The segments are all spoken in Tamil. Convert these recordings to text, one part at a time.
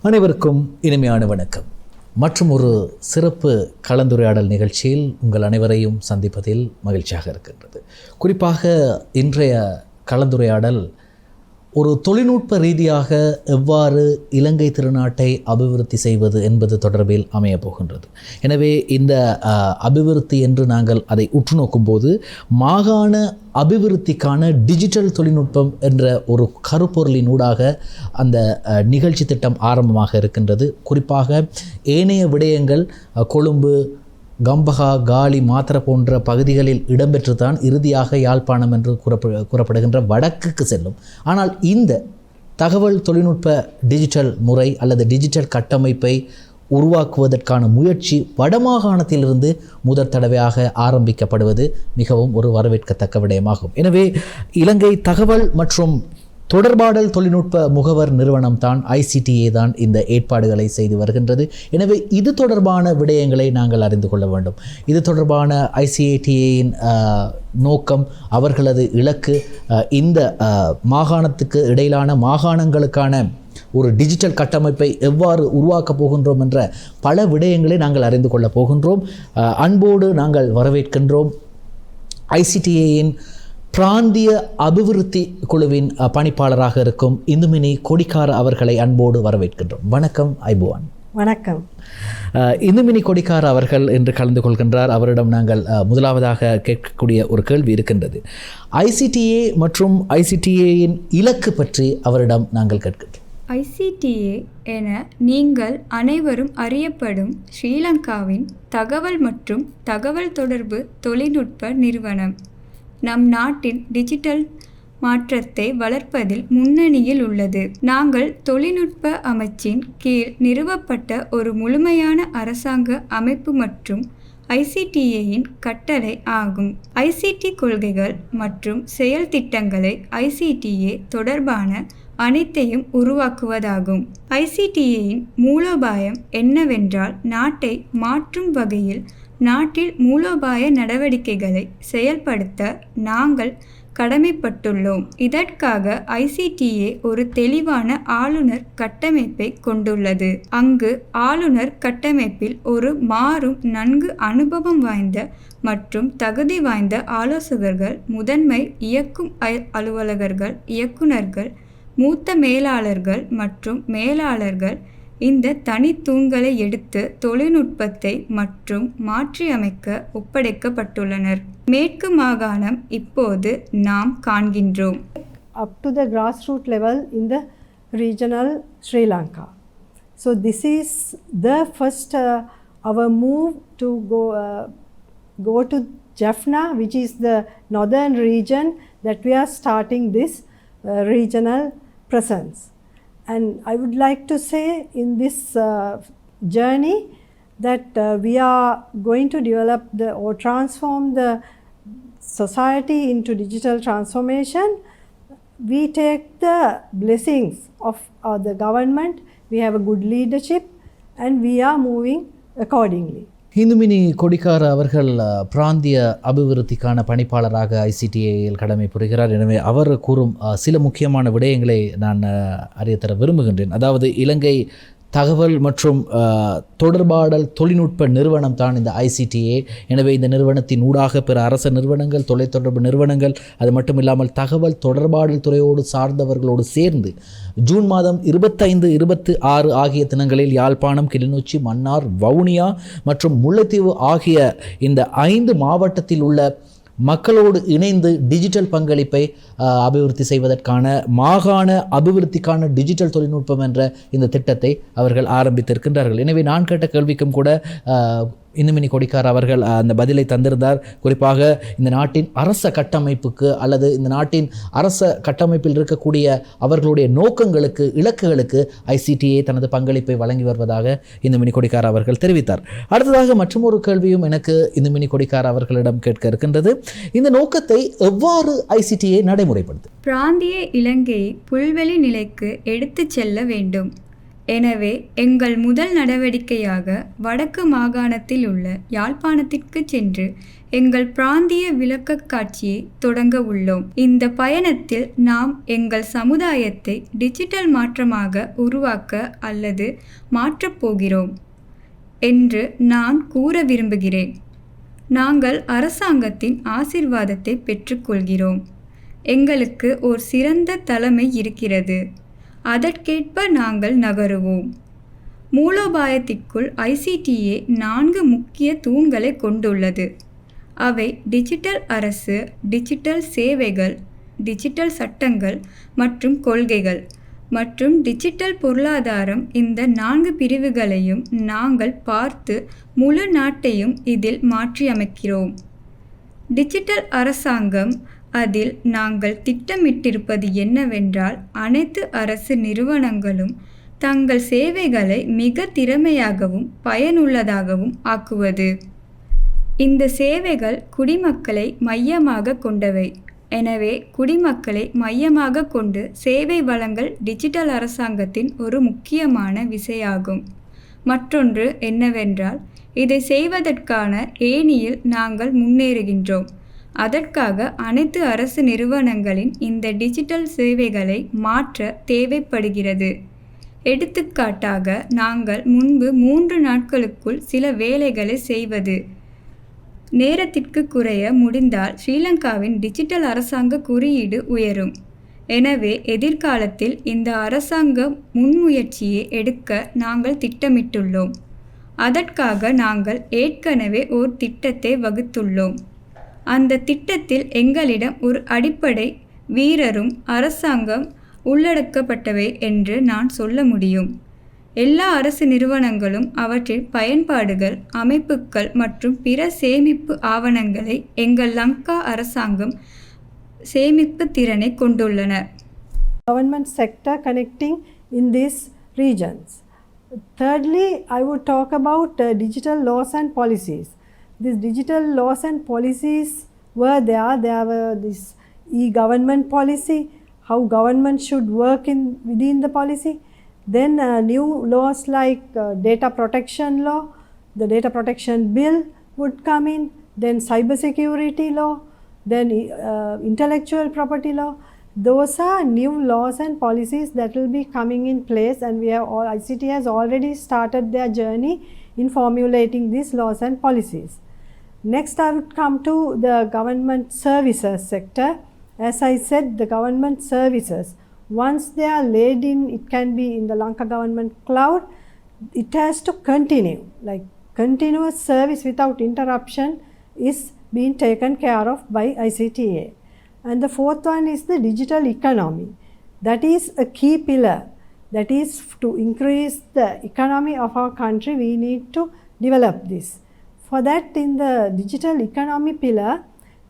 அனைவருக்கும் இனிமையான வணக்கம். மற்றும் ஒரு சிறப்பு கலந்துரையாடல் நிகழ்ச்சியில் உங்கள் அனைவரையும் சந்திப்பதில் மகிழ்ச்சியாக இருக்கின்றது. குறிப்பாக இன்றைய கலந்துரையாடல் ஒரு தொழில்நுட்ப ரீதியாக எவ்வாறு இலங்கை திருநாட்டை அபிவிருத்தி செய்வது என்பது தொடர்பில் அமையப் போகின்றது. எனவே இந்த அபிவிருத்தி என்று நாங்கள் அதை உற்று நோக்கும்போது மாகாண அபிவிருத்திக்கான டிஜிட்டல் தொழில்நுட்பம் என்ற ஒரு கருப்பொருளினூடாக அந்த நிகழ்ச்சி திட்டம் ஆரம்பமாக இருக்கின்றது. குறிப்பாக ஏனைய விடயங்கள் கொழும்பு, கம்பஹா, காலி, மாத்தர போன்ற பகுதிகளில் இடம்பெற்று தான் இறுதியாக யாழ்ப்பாணம் என்று கூறப்படுகின்ற வடக்குக்கு செல்லும். ஆனால் இந்த தகவல் தொழில்நுட்ப டிஜிட்டல் முறை அல்லது டிஜிட்டல் கட்டமைப்பை உருவாக்குவதற்கான முயற்சி வடமாகாணத்திலிருந்து முதற் தடவையாக ஆரம்பிக்கப்படுவது மிகவும் ஒரு வரவேற்கத்தக்க விடயமாகும். எனவே இலங்கை தகவல் மற்றும் தொடர்பாடல் தொழில்நுட்ப முகவர் நிறுவனம் தான் ICTA தான் இந்த ஏற்பாடுகளை செய்து வருகின்றது. எனவே இது தொடர்பான விடயங்களை நாங்கள் அறிந்து கொள்ள வேண்டும். இது தொடர்பான ICTAயின் நோக்கம், அவர்களது இலக்கு, இந்த மாகாணத்துக்கு இடையிலான மாகாணங்களுக்கான ஒரு டிஜிட்டல் கட்டமைப்பை எவ்வாறு உருவாக்கப் போகின்றோம் என்ற பல விடயங்களை நாங்கள் அறிந்து கொள்ளப் போகின்றோம். அன்போடு நாங்கள் வரவேற்கின்றோம் ICTAயின் பிராந்திய அபிவிருத்தி குழுவின் பணிப்பாளராக இருக்கும் இந்துமினி கொடிக்கார அவர்களை அன்போடு வரவேற்கின்றோம். வணக்கம் ஐபுவான். வணக்கம். இந்துமினி கொடிக்கார அவர்கள் என்று கலந்து கொள்கின்றார். அவரிடம் நாங்கள் முதலாவதாக கேட்கக்கூடிய ஒரு கேள்வி இருக்கின்றது. ICTA மற்றும் ICTAயின் இலக்கு பற்றி அவரிடம் நாங்கள் கேட்கின்றோம். ICTA என நீங்கள் அனைவரும் அறியப்படும் ஸ்ரீலங்காவின் தகவல் மற்றும் தகவல் தொடர்பு தொழில்நுட்ப நிறுவனம் நம் நாட்டின் டிஜிட்டல் மாற்றத்தை வளர்ப்பதில் முன்னணியில் உள்ளது. நாங்கள் தொழில்நுட்ப அமைச்சின் கீழ் நிறுவப்பட்ட ஒரு முழுமையான அரசாங்க அமைப்பு மற்றும் ICTAயின் கட்டளை ஆகும். ICT கொள்கைகள் மற்றும் செயல் திட்டங்களை ICTA தொடர்பான அனைத்தையும் உருவாக்குவதாகும். ICTAயின் மூலோபாயம் என்னவென்றால், நாட்டை மாற்றும் வகையில் நாட்டில் மூலோபாய நடவடிக்கைகளை செயல்படுத்த நாங்கள் கடமைப்பட்டுள்ளோம். இதற்காக ICTA ஒரு தெளிவான ஆளுநர் கட்டமைப்பை கொண்டுள்ளது. அங்கு ஆளுநர் கட்டமைப்பில் ஒரு மாறும் நன்கு அனுபவம் வாய்ந்த மற்றும் தகுதி வாய்ந்த ஆலோசகர்கள், முதன்மை இயக்கும் அலுவலகர்கள், இயக்குநர்கள், மூத்த மேலாளர்கள் மற்றும் மேலாளர்கள் இந்த தனித்தூண்களை எடுத்து தொழில்நுட்பத்தை மற்றும் மாற்றியமைக்க ஒப்படைக்கப்பட்டுள்ளனர். மேற்கு மாகாணம் இப்போது நாம் காண்கின்றோம். Up to the grassroots level in the regional Sri Lanka. So this is the first our move to go to Jaffna, which is the northern region, that we are starting this regional presence. And I would like to say in this journey that we are going to develop or transform the society into digital transformation. We take the blessings of the government, we have a good leadership, and we are moving accordingly. இந்துமினி கொடிக்கார அவர்கள் பிராந்திய அபிவிருத்திக்கான பணிப்பாளராக ICTAயில் கடமை புரிகிறார். எனவே அவர் கூறும் சில முக்கியமான விடயங்களை நான் அறியத்தர விரும்புகின்றேன். அதாவது இலங்கை தகவல் மற்றும் தொடர்பாடல் தொழில்நுட்ப நிறுவனம் தான் இந்த ICTA. எனவே இந்த நிறுவனத்தின் ஊடாக பிற அரச நிறுவனங்கள், தொலைத்தொடர்பு நிறுவனங்கள், அது மட்டும் இல்லாமல் தகவல் தொடர்பாடல் துறையோடு சார்ந்தவர்களோடு சேர்ந்து ஜூன் மாதம் 25, 26 ஆகிய தினங்களில் யாழ்ப்பாணம், கிளிநொச்சி, மன்னார், வவுனியா மற்றும் முல்லைத்தீவு ஆகிய இந்த 5 மாவட்டத்தில் உள்ள மக்களோடு இணைந்து டிஜிட்டல் பங்களிப்பை அபிவிருத்தி செய்வதற்கான மாகாண அபிவிருத்திக்கான டிஜிட்டல் தொழில்நுட்பம் என்ற இந்த திட்டத்தை அவர்கள் ஆரம்பித்திருக்கின்றார்கள். எனவே நான் கேட்ட கேள்விக்கும் கூட இந்துமினி கொடிக்கார் அவர்கள் அந்த பதிலை தந்திருந்தார். குறிப்பாக இந்த நாட்டின் அரச கட்டமைப்புக்கு அல்லது இந்த நாட்டின் அரச கட்டமைப்பில் இருக்கக்கூடிய அவர்களுடைய நோக்கங்களுக்கு, இலக்குகளுக்கு ICTA தனது பங்களிப்பை வழங்கி வருவதாக இந்துமினி கொடிக்கார் அவர்கள் தெரிவித்தார். அடுத்ததாக மற்றொரு கேள்வியும் எனக்கு இந்துமினி கொடிக்கார் அவர்களிடம் கேட்க இருக்கின்றது. இந்த நோக்கத்தை எவ்வாறு ICTA நடைமுறைப்படுத்தும்? பிராந்திய இலங்கையை புல்வெளி நிலைக்கு எடுத்துச் செல்ல வேண்டும். எனவே எங்கள் முதல் நடவடிக்கையாக வடக்கு மாகாணத்தில் உள்ள யாழ்ப்பாணத்திற்கு சென்று எங்கள் பிராந்திய விளக்கக்காட்சியை தொடங்க உள்ளோம். இந்த பயணத்தில் நாம் எங்கள் சமுதாயத்தை டிஜிட்டல் மாற்றமாக உருவாக்க அல்லது மாற்றப் போகிறோம் என்று நான் கூற விரும்புகிறேன். நாங்கள் அரசாங்கத்தின் ஆசீர்வாதத்தை பெற்றுக்கொள்கிறோம். எங்களுக்கு ஒரு சிறந்த தலைமை இருக்கிறது. அதற்கேற்ப நாங்கள் நகருவோம். மூலோபாயத்திற்குள் ICTA 4 முக்கிய தூண்களை கொண்டுள்ளது. அவை டிஜிட்டல் அரசு, டிஜிட்டல் சேவைகள், டிஜிட்டல் சட்டங்கள் மற்றும் கொள்கைகள் மற்றும் டிஜிட்டல் பொருளாதாரம். இந்த 4 பிரிவுகளையும் நாங்கள் பார்த்து முழு நாட்டையும் இதில் மாற்றியமைக்கிறோம். டிஜிட்டல் அரசாங்கம், அதில் நாங்கள் திட்டமிட்டிருப்பது என்னவென்றால், அனைத்து அரசு நிறுவனங்களும் தங்கள் சேவைகளை மிக திறமையாகவும் பயனுள்ளதாகவும் ஆக்குவது. இந்த சேவைகள் குடிமக்களை மையமாக கொண்டவை. எனவே குடிமக்களை மையமாக கொண்டு சேவை வழங்கல் டிஜிட்டல் அரசாங்கத்தின் ஒரு முக்கியமான விசையாகும். மற்றொன்று என்னவென்றால், இதை செய்வதற்கான ஏணியில் நாங்கள் முன்னேறுகின்றோம். அதற்காக அனைத்து அரசு நிறுவனங்களின் இந்த டிஜிட்டல் சேவைகளை மாற்ற தேவைப்படுகிறது. எடுத்துக்காட்டாக, நாங்கள் முன்பு 3 நாட்களுக்குள் சில வேலைகளை செய்வது நேரத்திற்கு குறைய முடிந்தால் ஸ்ரீலங்காவின் டிஜிட்டல் அரசாங்க குறியீடு உயரும். எனவே எதிர்காலத்தில் இந்த அரசாங்க முன்முயற்சியை எடுக்க நாங்கள் திட்டமிட்டுள்ளோம். அதற்காக நாங்கள் ஏற்கனவே ஒரு திட்டத்தை வகுத்துள்ளோம். அந்த திட்டத்தில் எங்களிடம் ஒரு அடிப்படை வீரரும் அரசாங்கம் உள்ளடக்கப்பட்டவை என்று நான் சொல்ல முடியும். எல்லா அரசு நிறுவனங்களும் அவற்றின் பயன்பாடுகள், அமைப்புகள் மற்றும் பிற சேமிப்பு ஆவணங்களை எங்கள் லங்கா அரசாங்கம் சேமிப்பு திறனை கொண்டுள்ளன. Government sector connecting in these regions. Thirdly, I would talk about digital laws and policies. These digital laws and policies were there. There were this e-government policy, how government should work within the policy. Then new laws like data protection law, the data protection bill would come in. Then cyber security law, then intellectual property law. Those are new laws and policies that will be coming in place, and ICT has already started their journey in formulating these laws and policies. Next, I would come to the government services sector. As I said, the government services, once they are laid in, it can be in the Lanka government cloud, it has to continue, like continuous service without interruption is being taken care of by ICTA. And the fourth one is the digital economy. That is a key pillar. That is, to increase the economy of our country, we need to develop this. For that, in the digital economy pillar,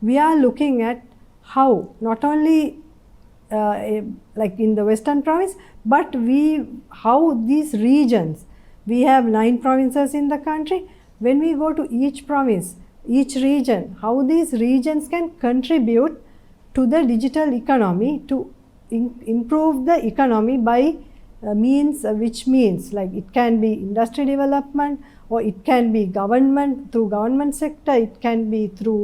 we are looking at how not only like in the Western province, but how these regions, we have 9 provinces in the country. When we go to each province, each region, how these regions can contribute to the digital economy to improve the economy by which means like it can be industry development, or it can be government through government sector, it can be through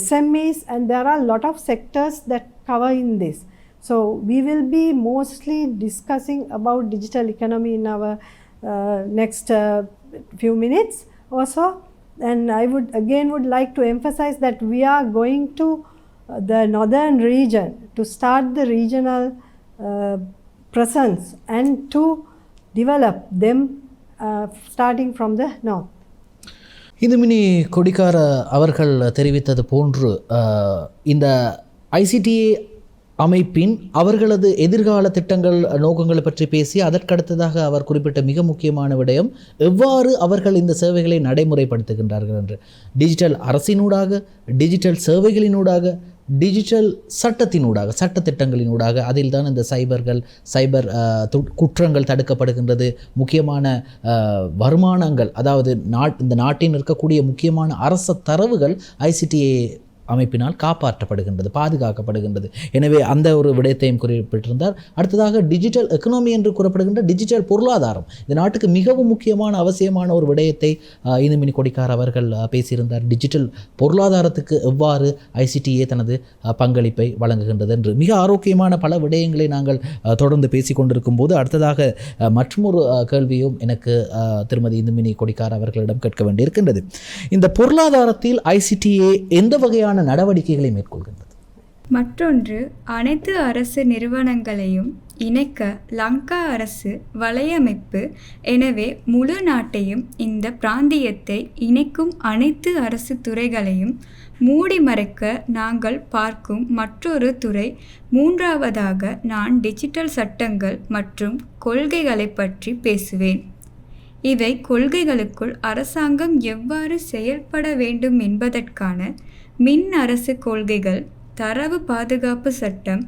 SMEs, and there are a lot of sectors that cover in this. So we will be mostly discussing about digital economy in our next few minutes also. And I would like to emphasize that we are going to the northern region to start the regional presence and to develop them starting from the north. இந்துமினி கொடிக்கார அவர்கள் தெரிவித்தது போன்று இந்த ICTA அமைப்பின் அவர்களது எதிர்கால திட்டங்கள் நோக்கங்களை பற்றி பேசி அதற்கடுத்ததாக அவர் குறிப்பிட்ட மிக முக்கியமான விடயம் எவ்வாறு அவர்கள் இந்த சேவைகளை நடைமுறைப்படுத்துகின்றார்கள் என்று. டிஜிட்டல் அரசினூடாக, டிஜிட்டல் சேவைகளினூடாக, டிஜிட்டல் சட்டத்தினூடாக, சட்டத்திட்டங்களினூடாக. அதில் தான் இந்த சைபர் குற்றங்கள் தடுக்கப்படுகின்றது. முக்கியமான வருமானங்கள், அதாவது இந்த நாட்டில் இருக்கக்கூடிய முக்கியமான அரச தரவுகள் ICTA அமைப்பினால் காப்பாற்றப்படுகின்றது, பாதுகாக்கப்படுகின்றது. எனவே அந்த ஒரு விடயத்தையும் குறிப்பிட்டிருந்தார். அடுத்ததாக டிஜிட்டல் எக்கனாமி என்று கூறப்படுகின்ற டிஜிட்டல் பொருளாதாரம் இந்த நாட்டுக்கு மிகவும் முக்கியமான அவசியமான ஒரு விடயத்தை இந்துமணி கொடிக்கார் அவர்கள் பேசியிருந்தார். டிஜிட்டல் பொருளாதாரத்துக்கு எவ்வாறு ஐசிடிஏ தனது பங்களிப்பை வழங்குகின்றது என்று மிக ஆரோக்கியமான பல விடயங்களை நாங்கள் தொடர்ந்து பேசிக்கொண்டிருக்கும் போது அடுத்ததாக மற்றொரு கேள்வியும் எனக்கு திருமதி இந்துமணி கொடிக்கார் அவர்களிடம் கேட்க வேண்டியிருக்கின்றது. இந்த பொருளாதாரத்தில் ஐசிடிஏ எந்த வகையான நடவடிக்கைகளை மேற்கொள்கின்றது? மற்றொன்று, அனைத்து அரசு நிறுவனங்களையும் இணைக்க லங்கா அரசு வலையமைப்பு. எனவே முழு நாட்டையும் இந்த பிராந்தியத்தை இணைக்கும் அனைத்து அரசு துறைகளையும் மூடி மறைக்க நாங்கள் பார்க்கும் மற்றொரு துறை. மூன்றாவதாக நான் டிஜிட்டல் சட்டங்கள் மற்றும் கொள்கைகளை பற்றி பேசுவேன். இவை கொள்கைகளுக்குள் அரசாங்கம் எவ்வாறு செயல்பட வேண்டும் என்பதற்கான மின் அரசு கொள்கைகள், தரவு பாதுகாப்பு சட்டம்,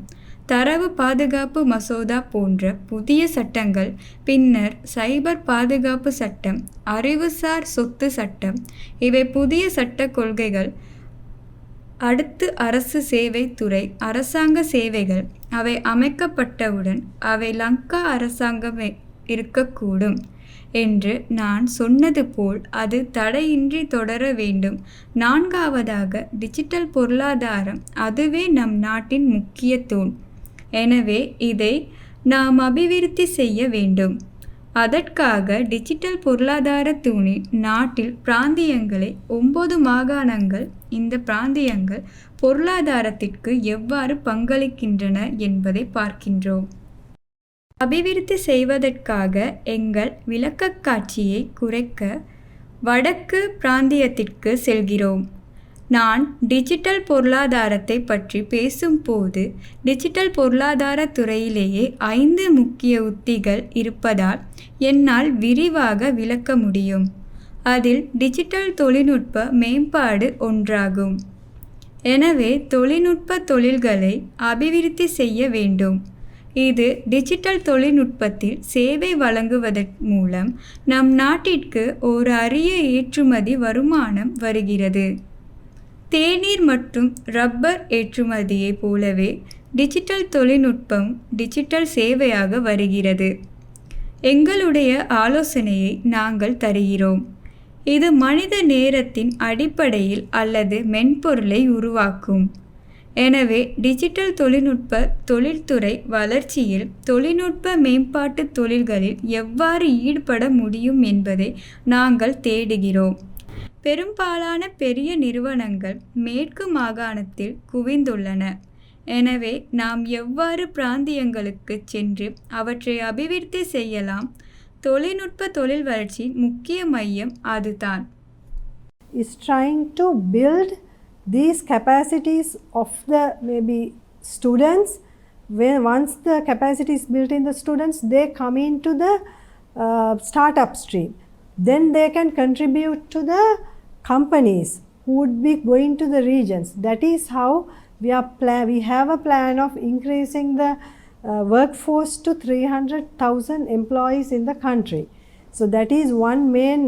தரவு பாதுகாப்பு மசோதா போன்ற புதிய சட்டங்கள், பின்னர் சைபர் பாதுகாப்பு சட்டம், அறிவுசார் சொத்து சட்டம். இவை புதிய சட்ட கொள்கைகள். அடுத்து அரசு சேவை துறை, அரசாங்க சேவைகள். அவை அமைக்கப்பட்டவுடன் அவை லங்கா அரசாங்கமே இருக்கக்கூடும். என்று நான் சொன்னது போல் அது தடையின்றி தொடர வேண்டும். நான்காவதாக டிஜிட்டல் பொருளாதாரம். அதுவே நம் நாட்டின் முக்கிய தூண். எனவே இதை நாம் அபிவிருத்தி செய்ய வேண்டும். அதற்காக டிஜிட்டல் பொருளாதார தூணில் நாட்டில் பிராந்தியங்களை 9 மாகாணங்கள். இந்த பிராந்தியங்கள் பொருளாதாரத்திற்கு எவ்வாறு பங்களிக்கின்றன என்பதை பார்க்கின்றோம். அபிவிருத்தி செய்வதற்காக எங்கள் விளக்கக்காட்சியை குறைக்க வடக்கு பிராந்தியத்திற்கு செல்கிறோம். நான் டிஜிட்டல் பொருளாதாரத்தை பற்றி பேசும்போது டிஜிட்டல் பொருளாதார துறையிலேயே 5 முக்கிய உத்திகள் இருப்பதால் என்னால் விரிவாக விளக்க முடியும். அதில் டிஜிட்டல் தொழில்நுட்ப மேம்பாடு ஒன்றாகும். எனவே தொழில்நுட்ப தொழில்களை அபிவிருத்தி செய்ய வேண்டும். இது டிஜிட்டல் தொழில்நுட்பத்தில் சேவை வழங்குவதன் மூலம் நம் நாட்டிற்கு ஒரு அரிய ஏற்றுமதி வருமானம் வருகிறது. தேநீர் மற்றும் ரப்பர் ஏற்றுமதியைப் போலவே டிஜிட்டல் தொழில்நுட்பம் டிஜிட்டல் சேவையாக வருகிறது. எங்களுடைய ஆலோசனையை நாங்கள் தருகிறோம். இது மனித நேரத்தின் அடிப்படையில் அல்லது மென்பொருளை உருவாக்கும். எனவே டிஜிட்டல் தொழில்நுட்ப தொழில்துறை வளர்ச்சியில் தொழில்நுட்ப மேம்பாட்டு தொழில்களில் எவ்வாறு ஈடுபட முடியும் என்பதை நாங்கள் தேடுகிறோம். பெரும்பாலான பெரிய நிறுவனங்கள் மேற்கு மாகாணத்தில் குவிந்துள்ளன. எனவே நாம் எவ்வாறு பிராந்தியங்களுக்கு சென்று அவற்றை அபிவிருத்தி செய்யலாம்? தொழில்நுட்ப தொழில் வளர்ச்சியின் முக்கிய மையம் அதுதான். Is trying to build these capacities of the maybe students. When once the capacity is built in the students, they come into the startup stream. Then they can contribute to the companies who would be going to the regions. That is how we have a plan of increasing the workforce to 300,000 employees in the country. So that is one main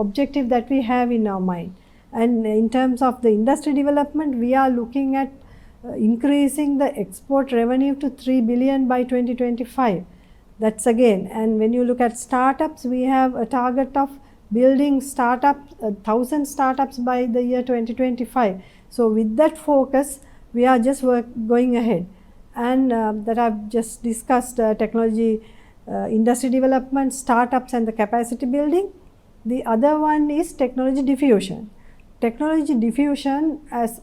objective that we have in our mind. And in terms of the industry development, we are looking at increasing the export revenue to 3 billion by 2025. That's again, and when you look at startups, we have a target of building 1,000 startups by the year 2025. So with that focus, we are just going ahead. And that I've just discussed technology, industry development, startups and the capacity building. The other one is technology diffusion. Technology diffusion, as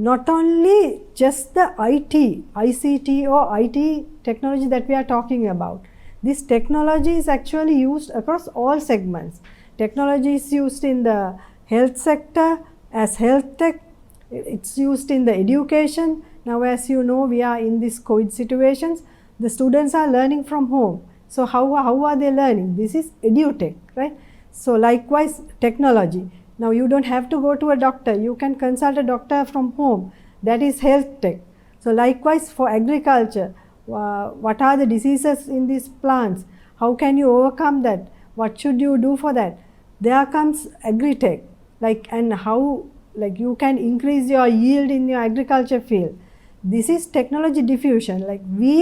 not only just the ICT or IT technology that we are talking about. This technology is actually used across all segments. Technology is used in the health sector as health tech. It's used in the education. Now, as you know, we are in this COVID situations. The students are learning from home. So how are they learning? This is edutech, right? So likewise, technology. Now you don't have to go to a doctor. You can consult a doctor from home. That is health tech. So likewise for agriculture, what are the diseases in these plants? How can you overcome that? What should you do for that? There comes agri-tech. like, and how like you can increase your yield in your agriculture field. This is technology diffusion. Like we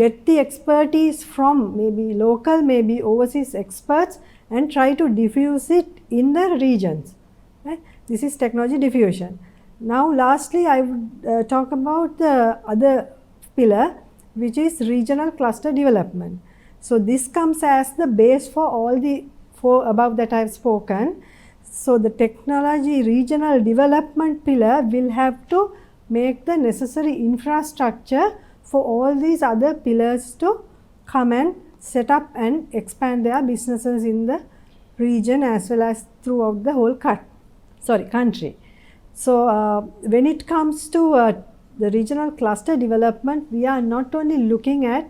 get the expertise from maybe local, maybe overseas experts and try to diffuse it in the regions. Right? This is technology diffusion. Now lastly, I would talk about the other pillar, which is regional cluster development. So this comes as the base for all the four above that I have spoken. So the technology regional development pillar will have to make the necessary infrastructure for all these other pillars to come and set up and expand their businesses in the region as well as throughout the whole country. So when it comes to the regional cluster development, we are not only looking at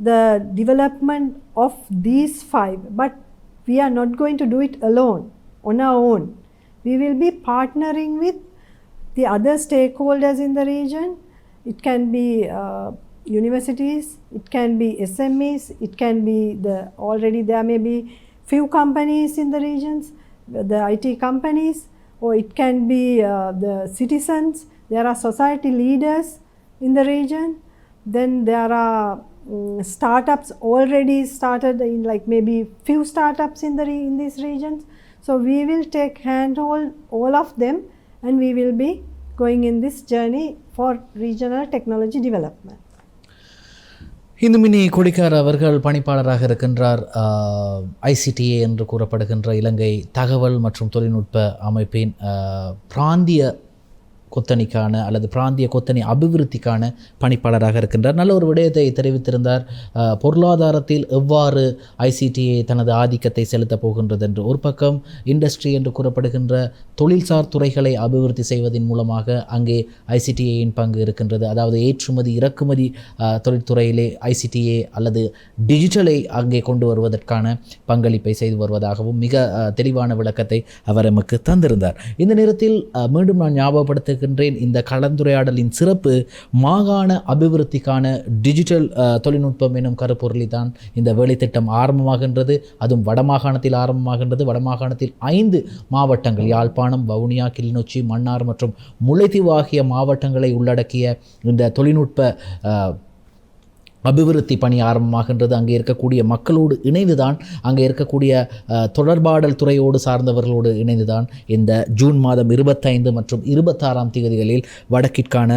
the development of these 5, but we are not going to do it alone, on our own. We will be partnering with the other stakeholders in the region. It can be universities, it can be SMEs, it can be already there may be few companies in the regions, the IT companies, or it can be the citizens. There are society leaders in the region. Then there are startups already started in, like maybe few startups in these regions. So we will take handhold all of them and we will be going in this journey for regional technology development. இந்துமினி கொடிக்கார் அவர்கள் பணிப்பாளராக இருக்கின்றார். ICTA என்று கூறப்படுகின்ற இலங்கை தகவல் மற்றும் தொழில்நுட்ப அமைப்பின் பிராந்திய கொத்தணிக்கான அல்லது பிராந்திய கொத்தணி அபிவிருத்திக்கான பணிப்பாளராக இருக்கின்றார். நல்ல ஒரு விடயத்தை தெரிவித்திருந்தார். பொருளாதாரத்தில் எவ்வாறு ICTA தனது ஆதிக்கத்தை செலுத்தப் போகின்றது என்று. ஒரு பக்கம் இண்டஸ்ட்ரி என்று கூறப்படுகின்ற தொழில்சார் துறைகளை அபிவிருத்தி செய்வதன் மூலமாக அங்கே ICTAயின் பங்கு இருக்கின்றது. அதாவது ஏற்றுமதி இறக்குமதி தொழில்துறையிலே ICTA அல்லது டிஜிட்டலை அங்கே கொண்டு வருவதற்கான பங்களிப்பை செய்து வருவதாகவும் மிக தெளிவான விளக்கத்தை அவர் நமக்கு தந்திருந்தார். இந்த நேரத்தில் மீண்டும் நான் ஞாபகப்படுத்த இந்த கலந்துரையாடலின் சிறப்பு மாகாண அபிவிருத்திக்கான டிஜிட்டல் தொழில்நுட்பம் எனும் கருப்பொருளில் தான் இந்த வேலை திட்டம் ஆரம்பமாகின்றது. அதுவும் வடமாகாணத்தில் ஆரம்பமாகின்றது. வடமாகாணத்தில் 5 மாவட்டங்கள், யாழ்ப்பாணம், வவுனியா, கிளிநொச்சி, மன்னார் மற்றும் முல்லைத்தீவு ஆகிய மாவட்டங்களை உள்ளடக்கிய இந்த தொழில்நுட்ப அபிவிருத்தி பணி ஆரம்பமாகின்றது. அங்கே இருக்கக்கூடிய மக்களோடு இணைந்துதான், அங்கே இருக்கக்கூடிய தொடர்பாடல் துறையோடு சார்ந்தவர்களோடு இணைந்துதான் இந்த ஜூன் மாதம் 25 மற்றும் 26ஆம் தேதிகளில் வடக்கிற்கான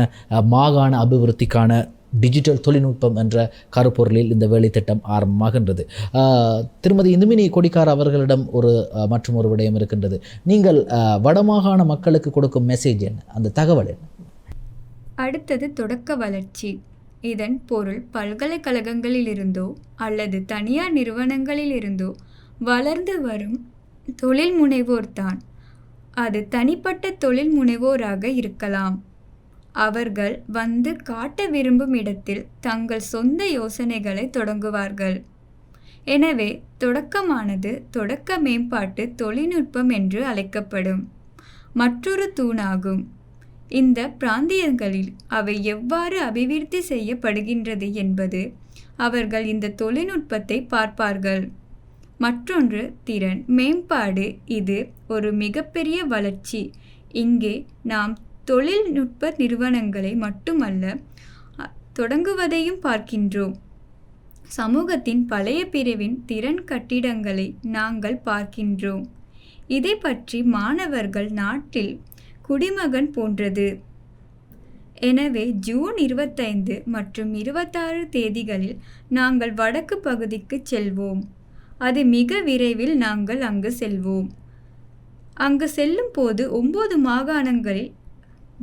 மாகாண அபிவிருத்திக்கான டிஜிட்டல் தொழில்நுட்பம் என்ற கருப்பொருளில் இந்த வேலைத்திட்டம் ஆரம்பமாகின்றது. திருமதி இந்துமினி கொடிக்கார் அவர்களிடம் மற்றும் ஒரு விடயம் இருக்கின்றது. நீங்கள் வடமாகாண மக்களுக்கு கொடுக்கும் மெசேஜ் என்ன, அந்த தகவல் என்ன? அடுத்தது தொடக்க வளர்ச்சி. இதன் பொருள் பல்கலைக்கழகங்களிலிருந்தோ அல்லது தனியார் நிறுவனங்களிலிருந்தோ வளர்ந்து வரும் தொழில் முனைவோர்தான். அது தனிப்பட்ட தொழில் முனைவோராக இருக்கலாம். அவர்கள் வந்து காட்ட விரும்பும் இடத்தில் தங்கள் சொந்த யோசனைகளை தொடங்குவார்கள். எனவே தொடக்கமானது தொடக்க மேம்பாட்டு தொழில்நுட்பம் என்று அழைக்கப்படும் மற்றொரு தூணாகும். இந்த பிராந்தியங்களில் அவை எவ்வாறு அபிவிருத்தி செய்யப்படுகின்றது என்பது அவர்கள் இந்த தொழில்நுட்பத்தை பார்ப்பார்கள். மற்றொன்று திறன் மேம்பாடு. இது ஒரு மிகப்பெரிய வளர்ச்சி. இங்கே நாம் தொழில்நுட்ப நிறுவனங்களை மட்டுமல்ல தொடங்குவதையும் பார்க்கின்றோம். சமூகத்தின் பழைய பிரிவின் திறன் கட்டிடங்களை நாங்கள் பார்க்கின்றோம். இதை பற்றி மாணவர்கள் நாட்டில் குடிமகன் போன்றது. எனவே ஜூன் 25 மற்றும் 26 தேதிகளில் நாங்கள் வடக்கு பகுதிக்கு செல்வோம். அது மிக விரைவில் நாங்கள் அங்கு செல்வோம். அங்கு செல்லும் போது 9 மாகாணங்களில்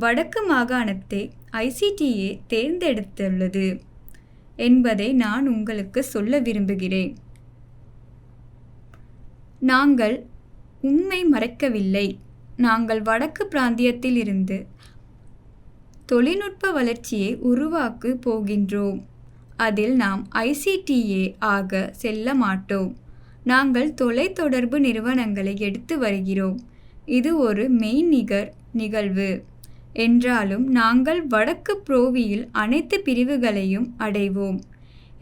வடக்கு மாகாணத்தை ICTA தேர்ந்தெடுத்துள்ளது என்பதை நான் உங்களுக்கு சொல்ல விரும்புகிறேன். நாங்கள் உண்மை மறைக்கவில்லை. நாங்கள் வடக்கு பிராந்தியத்தில் இருந்து தொழில்நுட்ப வளர்ச்சியை உருவாக்க போகின்றோம். அதில் நாம் ICTA ஆக செல்ல மாட்டோம். நாங்கள் தொலைத்தொடர்பு நிறுவனங்களை எடுத்து வருகிறோம். இது ஒரு மெய்நிகர் நிகழ்வு என்றாலும் நாங்கள் வடக்கு புரோவியில் அனைத்து பிரிவுகளையும் அடைவோம்.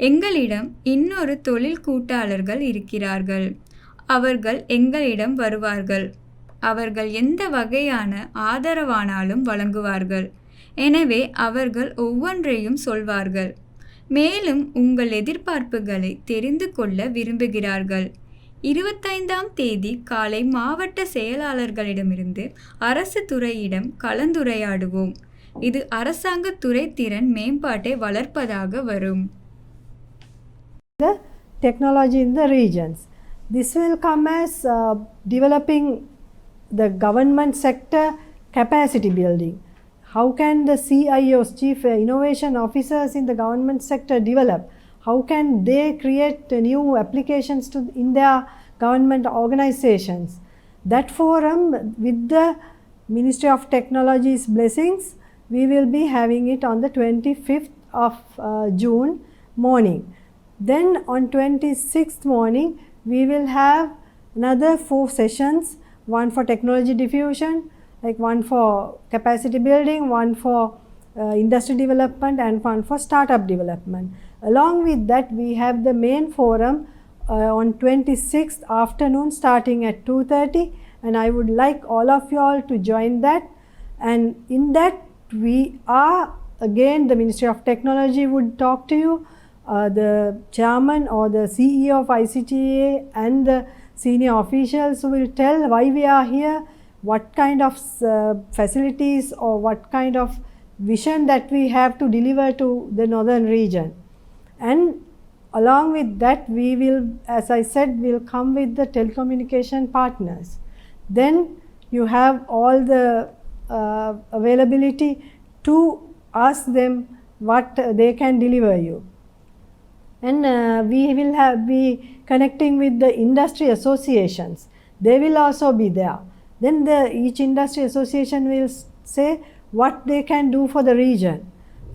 எங்களிடம் இன்னொரு தொழில் கூட்டாளர்கள் இருக்கிறார்கள். அவர்கள் எங்களிடம் வருவார்கள். அவர்கள் எந்த வகையான ஆதரவானாலும் வழங்குவார்கள். எனவே அவர்கள் ஒவ்வொன்றையும் சொல்வார்கள். மேலும் உங்கள் எதிர்பார்ப்புகளை தெரிந்து கொள்ள விரும்புகிறார்கள். 25ஆம் தேதி காலை மாவட்ட செயலாளர்களிடமிருந்து அரசு துறையிடம் கலந்துரையாடுவோம். இது அரசாங்க துறை திறன் மேம்பாட்டை வளர்ப்பதாக வரும். The technology in the regions. This will come as developing the government sector capacity building. How can the CIOs, Chief Innovation Officers in the government sector develop? How can they create new applications in their government organizations? That forum, with the Ministry of Technology's blessings, we will be having it on the 25th of June morning. Then on 26th morning, we will have another 4 sessions, one for technology diffusion, like one for capacity building, one for industry development, and one for startup development. Along with that, we have the main forum on 26th afternoon starting at 2:30, and I would like all of you all to join that. And in that, we are again, the Ministry of Technology would talk to you, the chairman or the CEO of ICTA and the senior officials will tell why we are here, what kind of facilities or what kind of vision that we have to deliver to the northern region. And along with that, we will, as I said, will come with the telecommunication partners. Then you have all the availability to ask them what they can deliver you. And we will be connecting with the industry associations. They will also be there. Then each industry association will say what they can do for the region.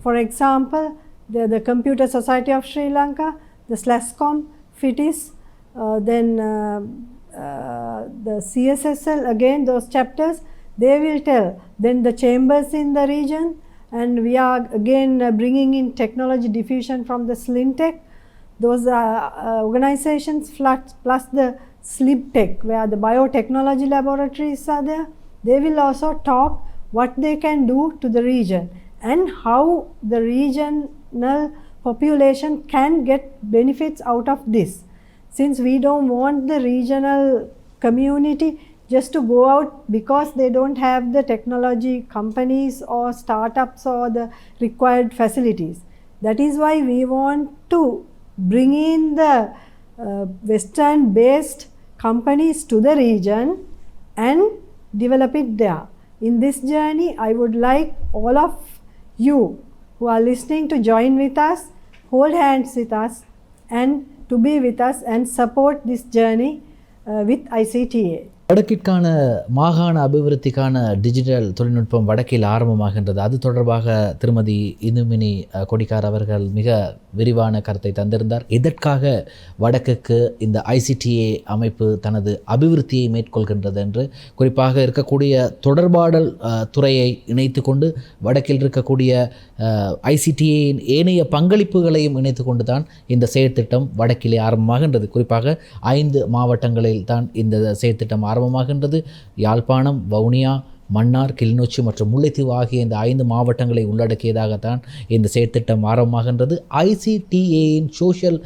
For example, the Computer Society of Sri Lanka, the SLASCOM, FITIS, then the CSSL, again those chapters, they will tell. Then the chambers in the region, and we are again bringing in technology diffusion from the SLINTech. Those organizations plus the SLIBTech, where the biotechnology laboratories are there, they will also talk what they can do to the region and how the regional population can get benefits out of this. Since we don't want the regional community just to go out because they don't have the technology companies or startups or the required facilities. That is why we want to bring in the Western based companies to the region and develop it there. In this journey, I would like all of you who are listening to join with us, hold hands with us, and to be with us and support this journey with ICTA. வடக்கிற்கான மாகாண அபிவிருத்திக்கான டிஜிட்டல் தொழில்நுட்பம் வடக்கில் ஆரம்பமாகின்றது. அது தொடர்பாக திருமதி இந்துமினி கொடிக்கார் அவர்கள் மிக விரிவான கருத்தை தந்திருந்தார். இதற்காக வடக்குக்கு இந்த ICTA அமைப்பு தனது அபிவிருத்தியை மேற்கொள்கின்றது என்று, குறிப்பாக இருக்கக்கூடிய தொடர்பாடல் துறையை இணைத்து கொண்டு வடக்கில் இருக்கக்கூடிய ICTAயின் ஏனைய பங்களிப்புகளையும் இணைத்து கொண்டு தான் இந்த செயற்திட்டம் வடக்கிலே ஆரம்பமாகின்றது. குறிப்பாக 5 மாவட்டங்களில் தான் இந்த செயற்திட்டம் ஆரம்பமாகின்றது. யாழ்ப்பாணம், வவுனியா, மன்னார், கிளிநொச்சி மற்றும் முல்லைத்தீவு ஆகிய இந்த 5 மாவட்டங்களை உள்ளடக்கியதாகத்தான் இந்த செயற்திட்டம் ஆரம்பமாகின்றது. ICTAயின் சோஷியல்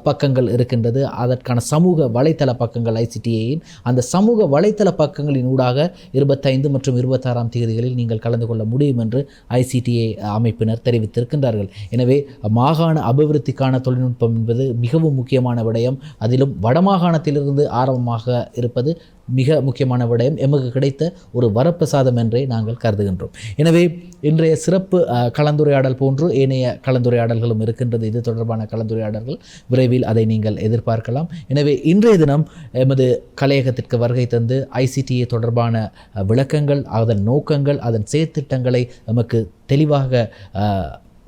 பக்கங்கள் இருக்கின்றது. அதற்கான சமூக வலைத்தள பக்கங்கள் ICTAயின் அந்த சமூக வலைத்தள பக்கங்களின் ஊடாக 25 மற்றும் 26ஆம் தேதிகளில் நீங்கள் கலந்து கொள்ள முடியும் என்று ICTA அமைப்பினர் தெரிவித்திருக்கின்றார்கள். எனவே மாகாண அபிவிருத்திக்கான தொழில்நுட்பம் என்பது மிகவும் முக்கியமான விடயம். அதிலும் வடமாகாணத்திலிருந்து ஆரம்பமாக இருப்பது மிக முக்கியமான விடயம். எமக்கு கிடைத்த ஒரு வரப்பிரசாதம் என்றே நாங்கள் கருதுகின்றோம். எனவே இன்றைய சிறப்பு கலந்துரையாடல் போன்று ஏனைய கலந்துரையாடல்களும் இருக்கின்றது. இது தொடர்பான கலந்துரையாடல்கள் விரைவில் அதை நீங்கள் எதிர்பார்க்கலாம். எனவே இன்றைய தினம் எமது கலையகத்திற்கு வருகை தந்து ICTA தொடர்பான விளக்கங்கள், அதன் நோக்கங்கள், அதன் செயற்திட்டங்களை நமக்கு தெளிவாக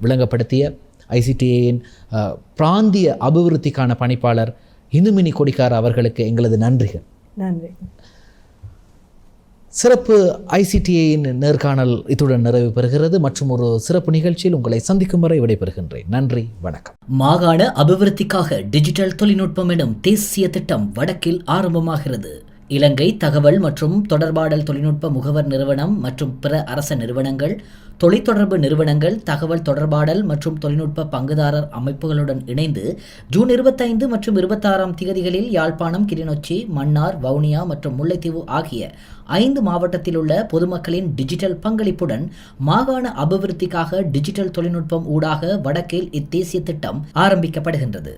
விளங்கப்படுத்திய ICTAயின் பிராந்திய அபிவிருத்திக்கான பணிப்பாளர் இந்துமினி கொடிக்கார் அவர்களுக்கு எங்களது நன்றிகள். நன்றி. சிறப்பு ஐசிடியின் நேர்காணல் இத்துடன் நிறைவு பெறுகிறது. மற்றும் ஒரு சிறப்பு நிகழ்ச்சியில் உங்களை சந்திக்கும் வரை விடைபெறுகின்றேன். நன்றி, வணக்கம். மாகாண அபிவிருத்திக்காக டிஜிட்டல் தொழில்நுட்பம் எனும் தேசிய திட்டம் வடக்கில் ஆரம்பமாகிறது. இலங்கை தகவல் மற்றும் தொடர்பாடல் தொழில்நுட்ப முகவர் நிறுவனம் மற்றும் பிற அரச நிறுவனங்கள், தொலைத்தொடர்பு நிறுவனங்கள், தகவல் தொடர்பாடல் மற்றும் தொழில்நுட்ப பங்குதாரர் அமைப்புகளுடன் இணைந்து ஜூன் 25 மற்றும் 26 தேதிகளில் யாழ்ப்பாணம், கிளிநொச்சி, மன்னார், வவுனியா மற்றும் முல்லைத்தீவு ஆகிய 5 மாவட்டத்தில் உள்ள பொதுமக்களின் டிஜிட்டல் பங்களிப்புடன் மாகாண அபிவிருத்திக்காக டிஜிட்டல் தொழில்நுட்பம் ஊடாக வடக்கில் இத்தேசிய திட்டம் ஆரம்பிக்கப்படுகின்றது.